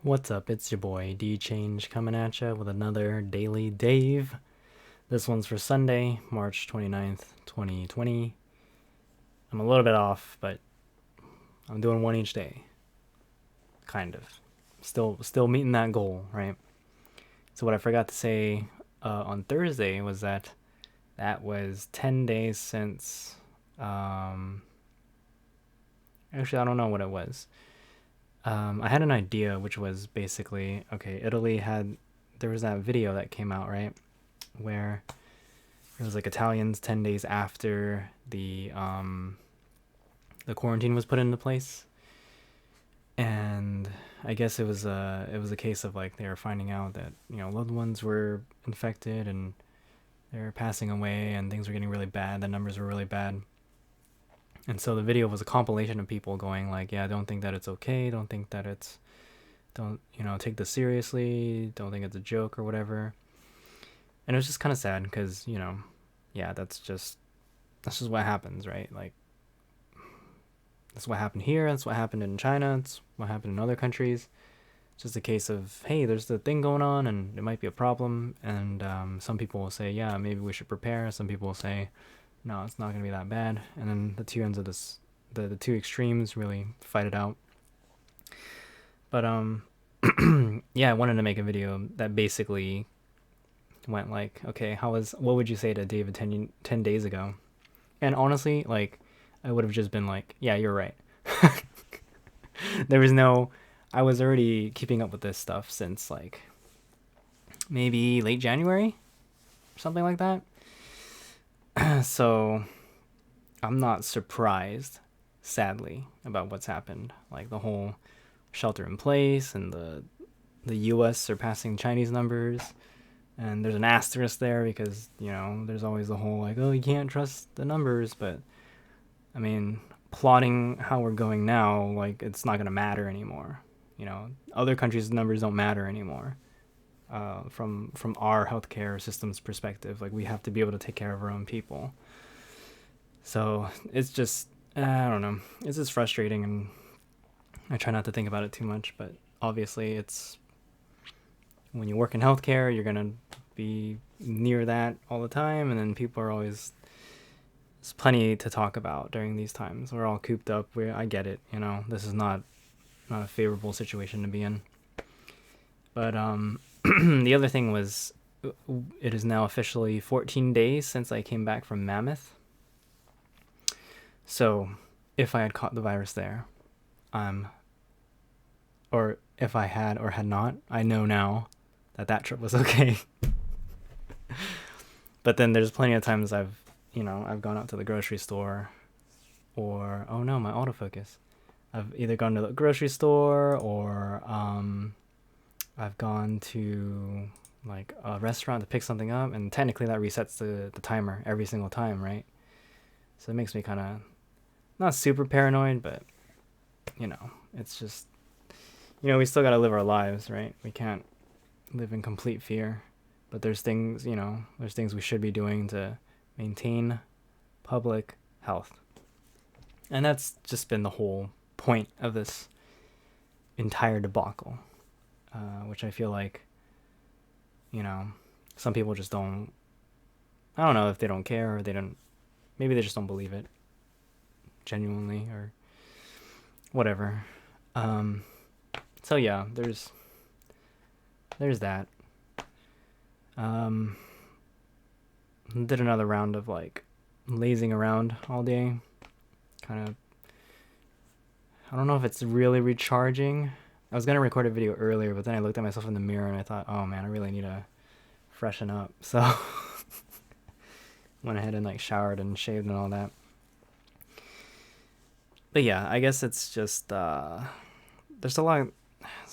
What's up? It's your boy D Change coming at ya with another Daily Dave. This one's for Sunday, March 29th, 2020. I'm a little bit off, but I'm doing one each day. Kind of. Still meeting that goal, right? So what I forgot to say on Thursday was that was 10 days since actually I don't know what it was. I had an idea, which was basically, okay, there was that video that came out, right? Where it was like Italians 10 days after the quarantine was put into place. And I guess it was a case of like they were finding out that, loved ones were infected and they were passing away and things were getting really bad. The numbers were really bad. And so the video was a compilation of people going like, yeah, don't think that it's okay, don't take this seriously, don't think it's a joke or whatever. And it was just kind of sad because, yeah, that's just what happens, right? Like, that's what happened here, that's what happened in China, it's what happened in other countries. It's just a case of, hey, there's the thing going on and it might be a problem. And some people will say, yeah, maybe we should prepare. Some people will say, no, it's not going to be that bad. And then the two ends of the two extremes really fight it out. But yeah, I wanted to make a video that basically went like, okay, what would you say to David 10 days ago? And honestly, like, I would have just been like, yeah, you're right. There was no, I was already keeping up with this stuff since like maybe late January or something like that. So I'm not surprised, sadly, about what's happened. Like the whole shelter in place and the U.S. surpassing Chinese numbers. And there's an asterisk there because, there's always the whole like, oh, you can't trust the numbers. But I mean, plotting how we're going now, like, it's not going to matter anymore. Other countries' numbers don't matter anymore. From our healthcare system's perspective, like, we have to be able to take care of our own people. So it's just, I don't know. It's just frustrating, and I try not to think about it too much. But obviously, it's when you work in healthcare, you're gonna be near that all the time, and then people are always. There's plenty to talk about during these times. We're all cooped up. I get it. This is not a favorable situation to be in. But the other thing was, it is now officially 14 days since I came back from Mammoth. So, if I had caught the virus there, or if I had or had not, I know now that trip was okay. But then there's plenty of times I've gone out to the grocery store, or, oh no, my autofocus. I've either gone to the grocery store or I've gone to like a restaurant to pick something up, and technically that resets the timer every single time, right? So it makes me kind of not super paranoid, but it's just we still got to live our lives, right? We can't live in complete fear, but there's things we should be doing to maintain public health. And that's just been the whole point of this entire debacle, which I feel like, some people just don't, I don't know if they don't care or maybe they just don't believe it genuinely or whatever. So yeah, there's that. Did another round of like lazing around all day. Kind of, I don't know if it's really recharging. I was gonna record a video earlier, but then I looked at myself in the mirror and I thought, oh man, I really need to freshen up. So went ahead and like showered and shaved and all that. But yeah, I guess it's just there's a lot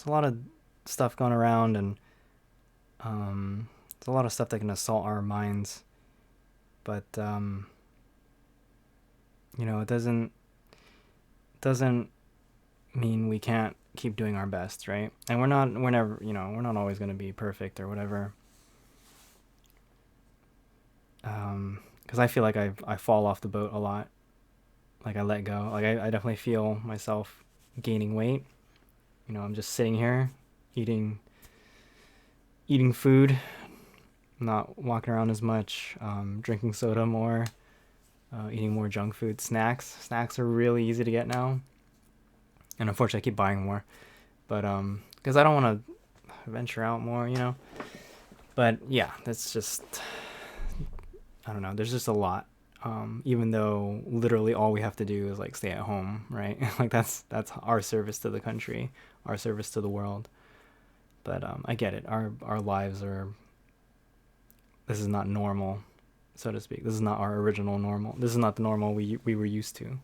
of stuff going around, and there's a lot of stuff that can assault our minds. But it doesn't mean we can't keep doing our best, right? And we're not always going to be perfect or whatever. Because I feel like I fall off the boat a lot. Like, I let go. Like, I definitely feel myself gaining weight. I'm just sitting here eating eating food, not walking around as much, drinking soda more, eating more junk food. Snacks are really easy to get now, and unfortunately, I keep buying more. But because I don't want to venture out more, you know. But yeah, that's just, I don't know. There's just a lot. Even though literally all we have to do is like stay at home, right? Like that's our service to the country, our service to the world. But I get it. Our lives are. This is not normal, so to speak. This is not our original normal. This is not the normal we were used to.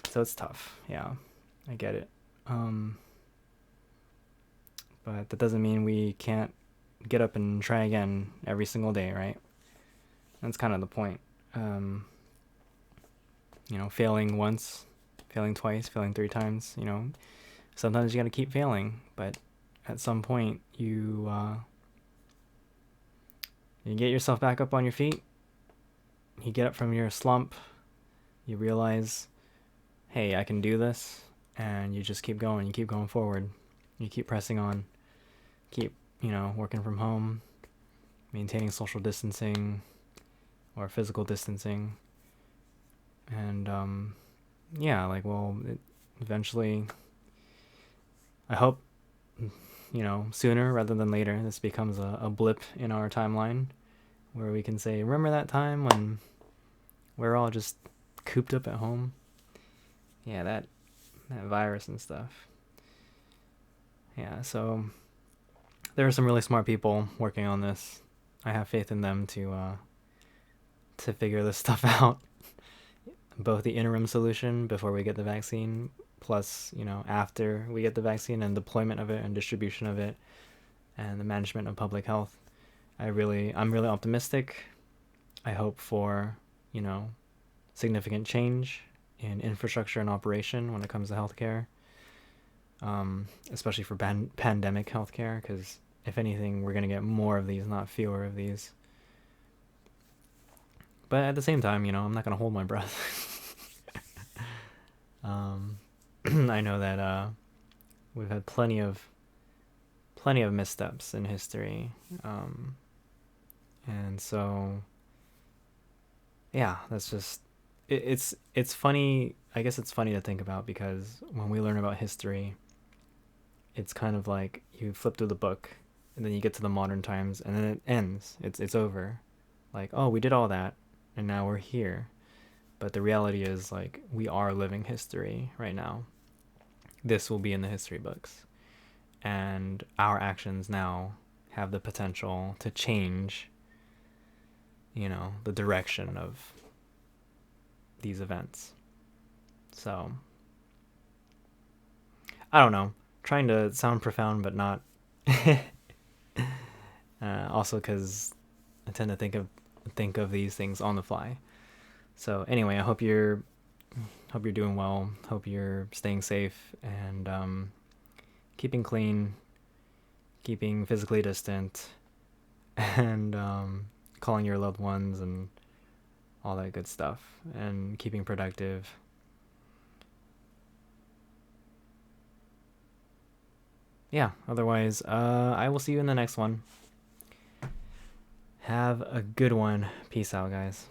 So it's tough. Yeah, I get it. But that doesn't mean we can't get up and try again every single day, right? That's kind of the point. Failing once, failing twice, failing three times, sometimes you got to keep failing, but at some point you get yourself back up on your feet, you get up from your slump, you realize, hey, I can do this, and you just keep going, you keep going forward, you keep pressing on, keep, working from home, maintaining social distancing or physical distancing, and eventually, I hope, sooner rather than later, this becomes a blip in our timeline where we can say, remember that time when we're all just cooped up at home? Yeah, that virus and stuff. Yeah, so there are some really smart people working on this. I have faith in them to figure this stuff out. Both the interim solution before we get the vaccine, plus, after we get the vaccine and deployment of it and distribution of it and the management of public health. I'm really optimistic. I hope for, significant change in infrastructure and operation when it comes to healthcare, especially for pandemic healthcare, because if anything, we're going to get more of these, not fewer of these. But at the same time, I'm not going to hold my breath. I know that we've had plenty of missteps in history, and so yeah, that's just it's funny. I guess it's funny to think about, because when we learn about history, it's kind of like you flip through the book and then you get to the modern times and then it ends. It's over. Like, oh, we did all that and now we're here. But the reality is, like, we are living history right now. This will be in the history books. And our actions now have the potential to change, the direction of these events. So, I don't know. Trying to sound profound, but not. Also, because I tend to think of these things on the fly. So anyway, I hope you're doing well. Hope you're staying safe and keeping clean, keeping physically distant, and calling your loved ones and all that good stuff, and keeping productive. Yeah, otherwise, I will see you in the next one. Have a good one. Peace out, guys.